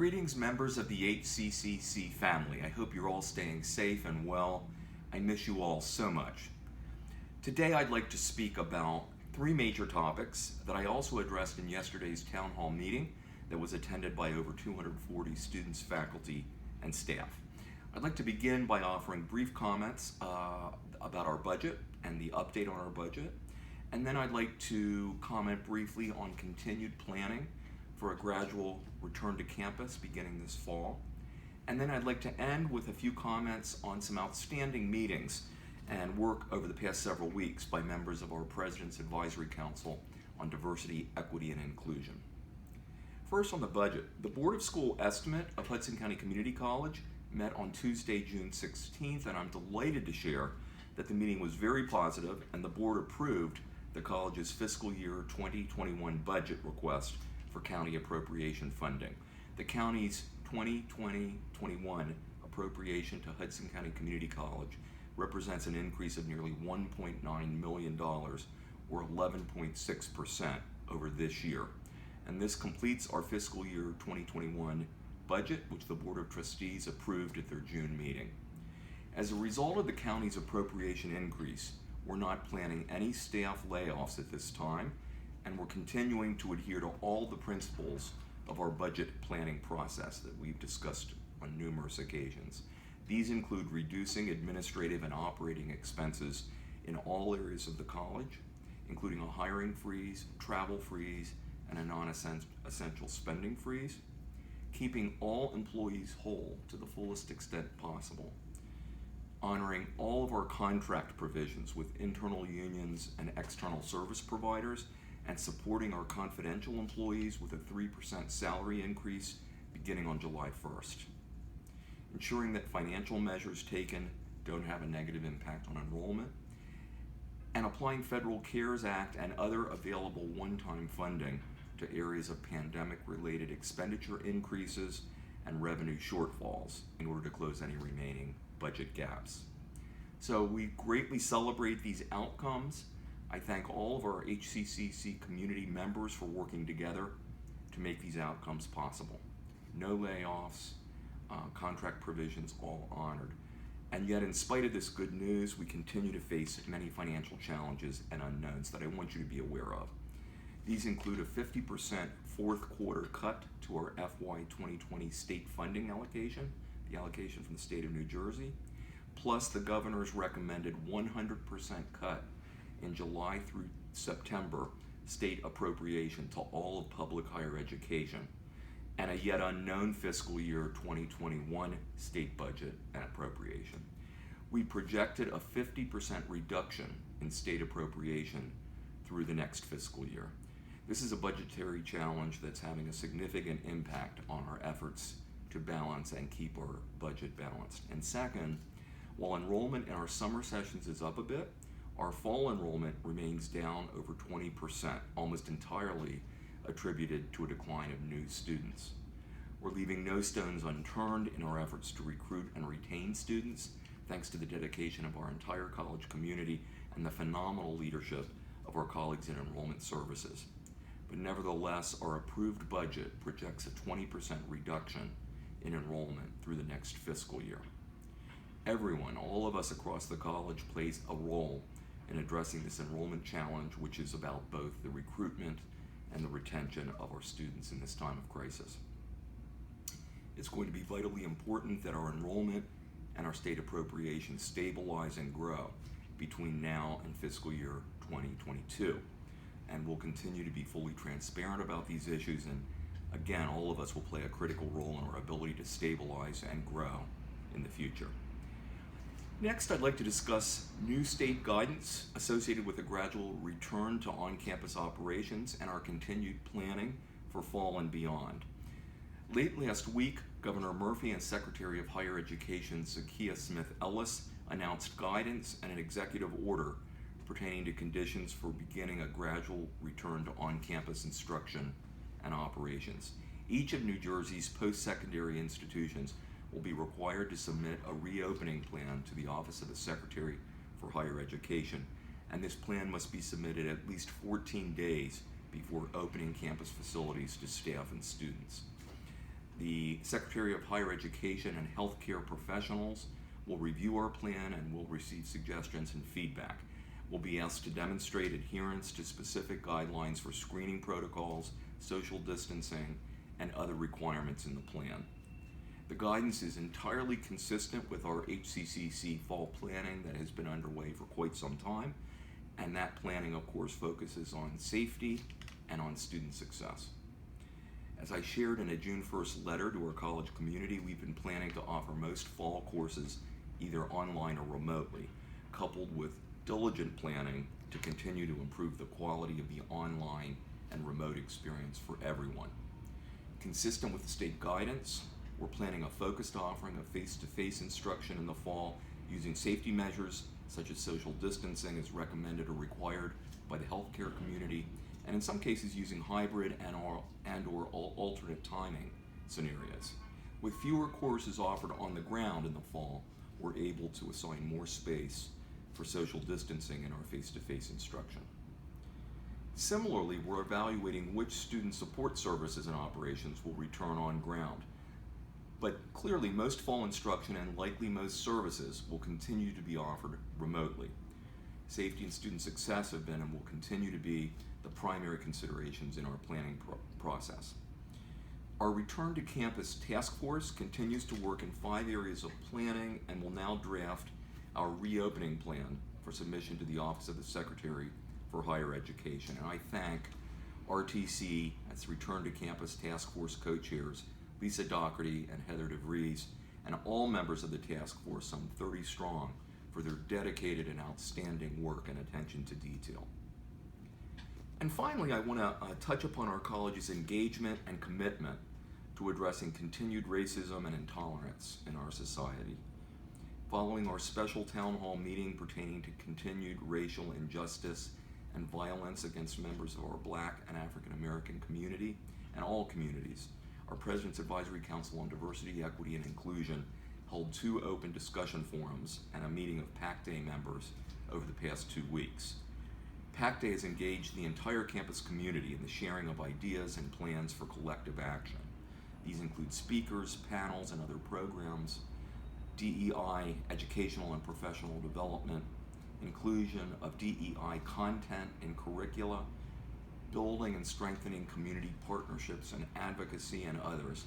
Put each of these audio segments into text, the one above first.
Greetings, members of the HCCC family. I hope you're all staying safe and well. I miss you all so much. Today I'd like to speak about three major topics that I also addressed in yesterday's town hall meeting that was attended by over 240 students, faculty, and staff. I'd like to begin by offering brief comments about our budget and the update on our budget. And then I'd like to comment briefly on continued planning for a gradual return to campus beginning this fall. And then I'd like to end with a few comments on some outstanding meetings and work over the past several weeks by members of our President's Advisory Council on Diversity, Equity, and Inclusion. First, on the budget, the Board of School Estimate of Hudson County Community College met on Tuesday, June 16th, and I'm delighted to share that the meeting was very positive and the board approved the college's fiscal year 2021 budget request for county appropriation funding. The county's 2020-21 appropriation to Hudson County Community College represents an increase of nearly $1.9 million, or 11.6% over this year. And this completes our fiscal year 2021 budget, which the Board of Trustees approved at their June meeting. As a result of the county's appropriation increase, we're not planning any staff layoffs at this time, and we're continuing to adhere to all the principles of our budget planning process that we've discussed on numerous occasions. These include reducing administrative and operating expenses in all areas of the college, including a hiring freeze, travel freeze, and a non-essential spending freeze, keeping all employees whole to the fullest extent possible, honoring all of our contract provisions with internal unions and external service providers, and supporting our confidential employees with a 3% salary increase beginning on July 1st. Ensuring that financial measures taken don't have a negative impact on enrollment, and applying Federal CARES Act and other available one-time funding to areas of pandemic-related expenditure increases and revenue shortfalls in order to close any remaining budget gaps. So we greatly celebrate these outcomes. I thank all of our HCCC community members for working together to make these outcomes possible. No layoffs, contract provisions all honored. And yet, in spite of this good news, we continue to face many financial challenges and unknowns that I want you to be aware of. These include a 50% fourth quarter cut to our FY 2020 state funding allocation, the allocation from the state of New Jersey, plus the governor's recommended 100% cut in July through September state appropriation to all of public higher education, and a yet unknown fiscal year 2021 state budget and appropriation. We projected a 50% reduction in state appropriation through the next fiscal year. This is a budgetary challenge that's having a significant impact on our efforts to balance and keep our budget balanced. And second, while enrollment in our summer sessions is up a bit, our fall enrollment remains down over 20%, almost entirely attributed to a decline of new students. We're leaving no stones unturned in our efforts to recruit and retain students, thanks to the dedication of our entire college community and the phenomenal leadership of our colleagues in enrollment services. But nevertheless, our approved budget projects a 20% reduction in enrollment through the next fiscal year. Everyone, all of us across the college, plays a role in addressing this enrollment challenge, which is about both the recruitment and the retention of our students in this time of crisis. It's going to be vitally important that our enrollment and our state appropriations stabilize and grow between now and fiscal year 2022. And we'll continue to be fully transparent about these issues, and again, all of us will play a critical role in our ability to stabilize and grow in the future. Next, I'd like to discuss new state guidance associated with a gradual return to on-campus operations and our continued planning for fall and beyond. Late last week, Governor Murphy and Secretary of Higher Education Zakiya Smith Ellis announced guidance and an executive order pertaining to conditions for beginning a gradual return to on-campus instruction and operations. Each of New Jersey's post-secondary institutions will be required to submit a reopening plan to the Office of the Secretary for Higher Education, and this plan must be submitted at least 14 days before opening campus facilities to staff and students. The Secretary of Higher Education and Healthcare Professionals will review our plan and will receive suggestions and feedback. We'll be asked to demonstrate adherence to specific guidelines for screening protocols, social distancing, and other requirements in the plan. The guidance is entirely consistent with our HCCC fall planning that has been underway for quite some time, and that planning, of course, focuses on safety and on student success. As I shared in a June 1st letter to our college community, we've been planning to offer most fall courses either online or remotely, coupled with diligent planning to continue to improve the quality of the online and remote experience for everyone. Consistent with the state guidance, we're planning a focused offering of face-to-face instruction in the fall using safety measures such as social distancing as recommended or required by the healthcare community, and in some cases using hybrid and/or alternate timing scenarios. With fewer courses offered on the ground in the fall, we're able to assign more space for social distancing in our face-to-face instruction. Similarly, we're evaluating which student support services and operations will return on ground. But clearly, most fall instruction and likely most services will continue to be offered remotely. Safety and student success have been and will continue to be the primary considerations in our planning process. Our Return to Campus Task Force continues to work in 5 areas of planning and will now draft our reopening plan for submission to the Office of the Secretary for Higher Education. And I thank RTC, that's Return to Campus Task Force co-chairs, Lisa Doherty and Heather DeVries, and all members of the task force, some 30 strong, for their dedicated and outstanding work and attention to detail. And finally, I want to touch upon our college's engagement and commitment to addressing continued racism and intolerance in our society. Following our special town hall meeting pertaining to continued racial injustice and violence against members of our Black and African American community and all communities, our President's Advisory Council on Diversity, Equity, and Inclusion held 2 open discussion forums and a meeting of PAC Day members over the past 2 weeks. PAC Day has engaged the entire campus community in the sharing of ideas and plans for collective action. These include speakers, panels, and other programs, DEI, educational and professional development, inclusion of DEI content in curricula, building and strengthening community partnerships and advocacy, and others.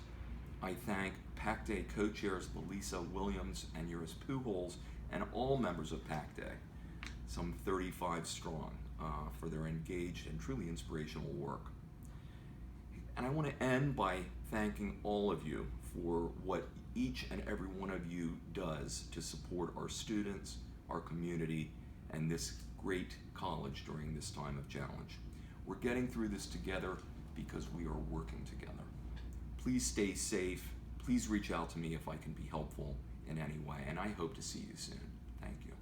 I thank PAC Day co-chairs Lisa Williams and Uris Pujols and all members of PAC Day, some 35 strong, for their engaged and truly inspirational work. And I want to end by thanking all of you for what each and every one of you does to support our students, our community, and this great college during this time of challenge. We're getting through this together because we are working together. Please stay safe. Please reach out to me if I can be helpful in any way, and I hope to see you soon. Thank you.